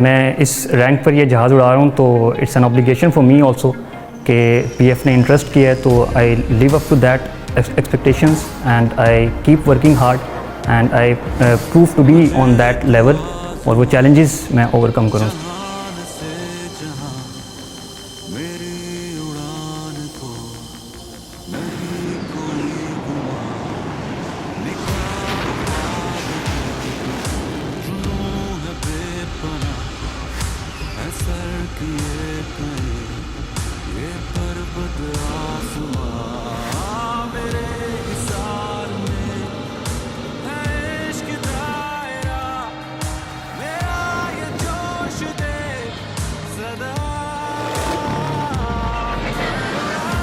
मैं इस रैंक पर ये जहाज़ उड़ा रहा हूँ तो it's an obligation for me also कि पीएफ ने इंटरेस्ट किया है, तो I live up to that expectations and I keep working hard and I prove to be on that level और वो चैलेंजेस मैं ओवरकम करूँ।